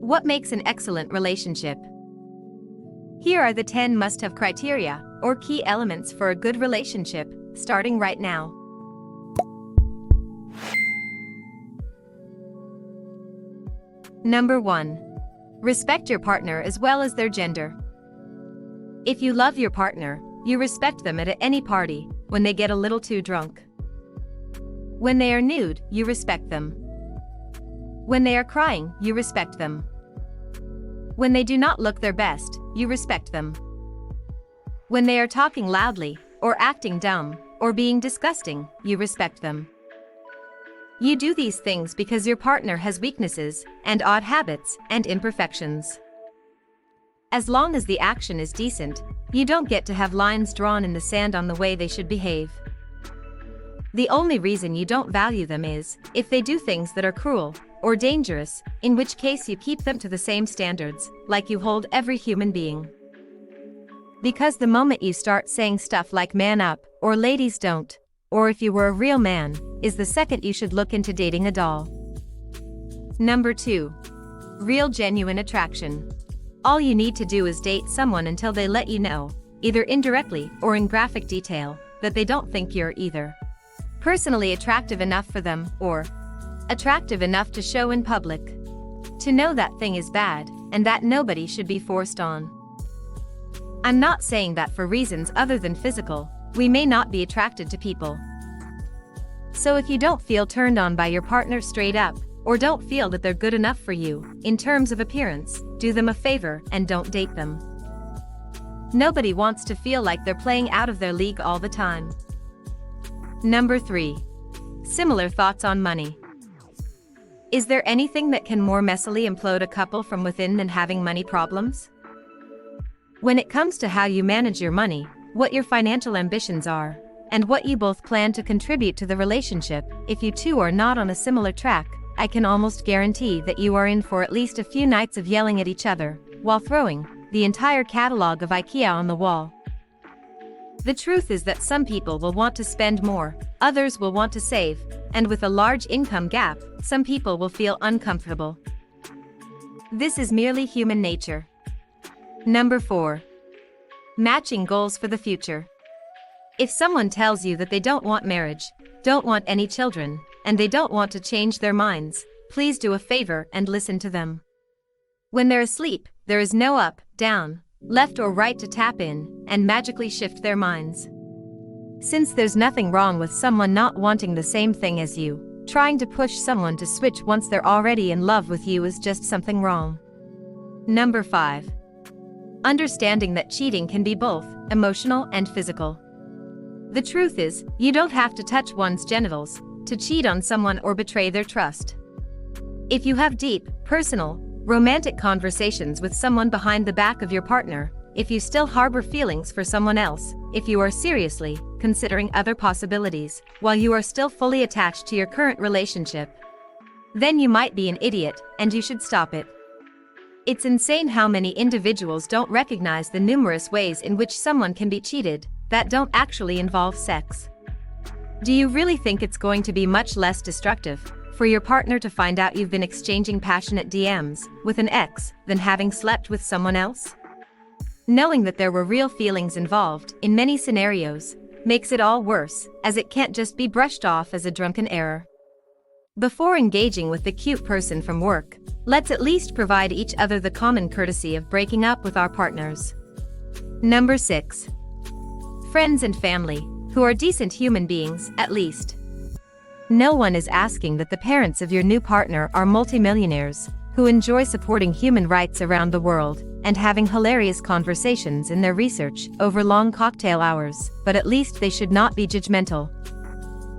What makes an excellent relationship? Here are the 10 must-have criteria, or key elements for a good relationship, starting right now. Number 1. Respect your partner as well as their gender. If you love your partner, you respect them at any party, when they get a little too drunk. When they are nude, you respect them. When they are crying, you respect them. When they do not look their best, you respect them. When they are talking loudly, or acting dumb, or being disgusting, you respect them. You do these things because your partner has weaknesses, and odd habits, and imperfections. As long as the action is decent, you don't get to have lines drawn in the sand on the way they should behave. The only reason you don't value them is if they do things that are cruel or dangerous, in which case you keep them to the same standards, like you hold every human being. Because the moment you start saying stuff like "man up" or "ladies don't," or "if you were a real man," is the second you should look into dating a doll. Number 2. Real genuine attraction. All you need to do is date someone until they let you know, either indirectly or in graphic detail, that they don't think you're either personally attractive enough for them, or attractive enough to show in public. To know that thing is bad, and that nobody should be forced on. I'm not saying that for reasons other than physical, we may not be attracted to people. So if you don't feel turned on by your partner straight up, or don't feel that they're good enough for you, in terms of appearance, do them a favor and don't date them. Nobody wants to feel like they're playing out of their league all the time. Number 3. Similar thoughts on money. Is there anything that can more messily implode a couple from within than having money problems? When it comes to how you manage your money, what your financial ambitions are, and what you both plan to contribute to the relationship, if you two are not on a similar track, I can almost guarantee that you are in for at least a few nights of yelling at each other, while throwing the entire catalog of IKEA on the wall. The truth is that some people will want to spend more, others will want to save, and with a large income gap, some people will feel uncomfortable. This is merely human nature. Number 4. Matching goals for the future. If someone tells you that they don't want marriage, don't want any children, and they don't want to change their minds, please do a favor and listen to them. When they're asleep, there is no up, down, left or right to tap in and magically shift their minds. Since there's nothing wrong with someone not wanting the same thing as you, trying to push someone to switch once they're already in love with you is just something wrong. Number 5. Understanding that cheating can be both emotional and physical. The truth is, you don't have to touch one's genitals to cheat on someone or betray their trust. If you have deep, personal, romantic conversations with someone behind the back of your partner, if you still harbor feelings for someone else, if you are seriously considering other possibilities, while you are still fully attached to your current relationship, then you might be an idiot, and you should stop it. It's insane how many individuals don't recognize the numerous ways in which someone can be cheated, that don't actually involve sex. Do you really think it's going to be much less destructive for your partner to find out you've been exchanging passionate DMs with an ex than having slept with someone else? Knowing that there were real feelings involved in many scenarios makes it all worse, as it can't just be brushed off as a drunken error. Before engaging with the cute person from work, let's at least provide each other the common courtesy of breaking up with our partners. Number 6. Friends and family, who are decent human beings, at least. No one is asking that the parents of your new partner are multimillionaires, who enjoy supporting human rights around the world, and having hilarious conversations in their research over long cocktail hours, but at least they should not be judgmental.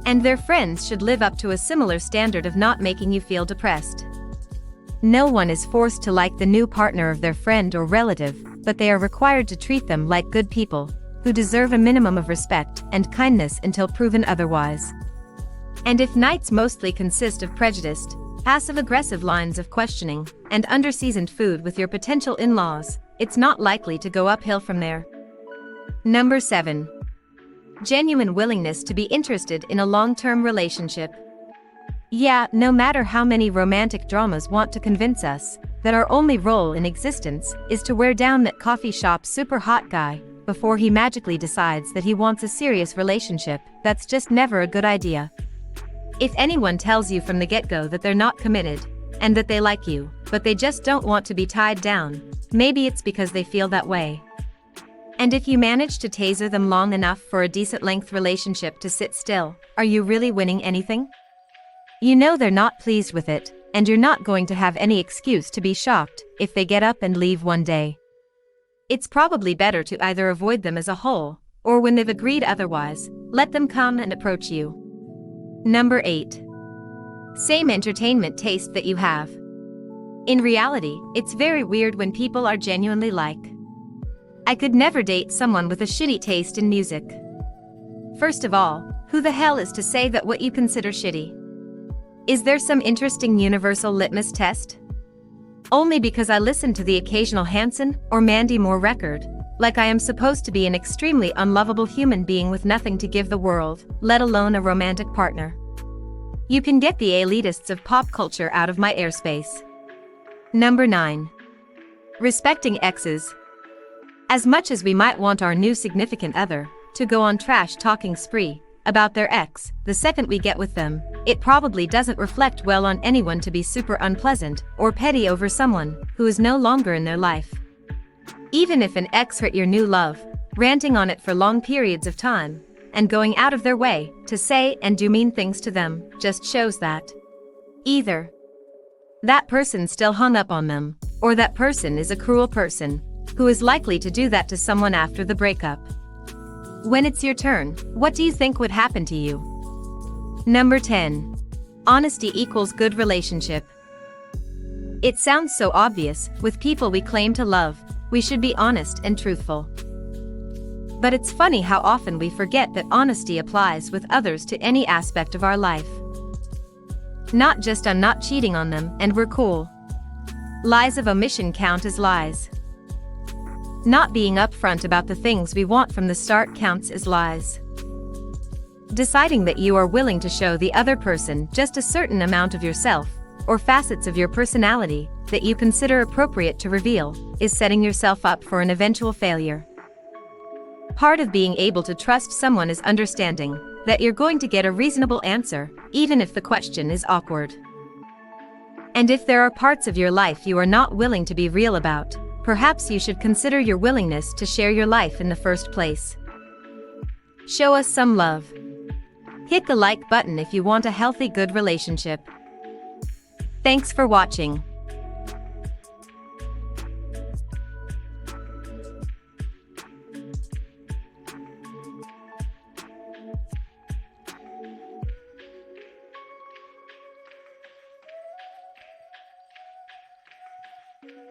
And their friends should live up to a similar standard of not making you feel depressed. No one is forced to like the new partner of their friend or relative, but they are required to treat them like good people, who deserve a minimum of respect and kindness until proven otherwise. And if nights mostly consist of prejudiced, passive-aggressive lines of questioning, and under-seasoned food with your potential in-laws, it's not likely to go uphill from there. Number 7. Genuine willingness to be interested in a long-term relationship. Yeah, no matter how many romantic dramas want to convince us that our only role in existence is to wear down that coffee shop super hot guy before he magically decides that he wants a serious relationship, that's just never a good idea. If anyone tells you from the get-go that they're not committed, and that they like you, but they just don't want to be tied down, maybe it's because they feel that way. And if you manage to taser them long enough for a decent length relationship to sit still, are you really winning anything? You know they're not pleased with it, and you're not going to have any excuse to be shocked if they get up and leave one day. It's probably better to either avoid them as a whole, or when they've agreed otherwise, let them come and approach you. Number 8. Same entertainment taste that you have. In reality, it's very weird when people are genuinely like, I could never date someone with a shitty taste in music. First of all, who the hell is to say that what you consider shitty? Is there some interesting universal litmus test? Only because I listen to the occasional Hanson or Mandy Moore record, like I am supposed to be an extremely unlovable human being with nothing to give the world, let alone a romantic partner. You can get the elitists of pop culture out of my airspace. Number 9. Respecting exes. As much as we might want our new significant other to go on trash-talking spree about their ex the second we get with them, it probably doesn't reflect well on anyone to be super unpleasant or petty over someone who is no longer in their life. Even if an ex hurt your new love, ranting on it for long periods of time, and going out of their way to say and do mean things to them, just shows that either that person still hung up on them, or that person is a cruel person who is likely to do that to someone after the breakup. When it's your turn, what do you think would happen to you? Number 10. Honesty equals good relationship. It sounds so obvious, with people we claim to love, we should be honest and truthful. But it's funny how often we forget that honesty applies with others to any aspect of our life. Not just I'm not cheating on them and we're cool. Lies of omission count as lies. Not being upfront about the things we want from the start counts as lies. Deciding that you are willing to show the other person just a certain amount of yourself, or facets of your personality, that you consider appropriate to reveal, is setting yourself up for an eventual failure. Part of being able to trust someone is understanding that you're going to get a reasonable answer, even if the question is awkward. And if there are parts of your life you are not willing to be real about, perhaps you should consider your willingness to share your life in the first place. Show us some love. Hit the like button if you want a healthy, good relationship. Thanks for watching. You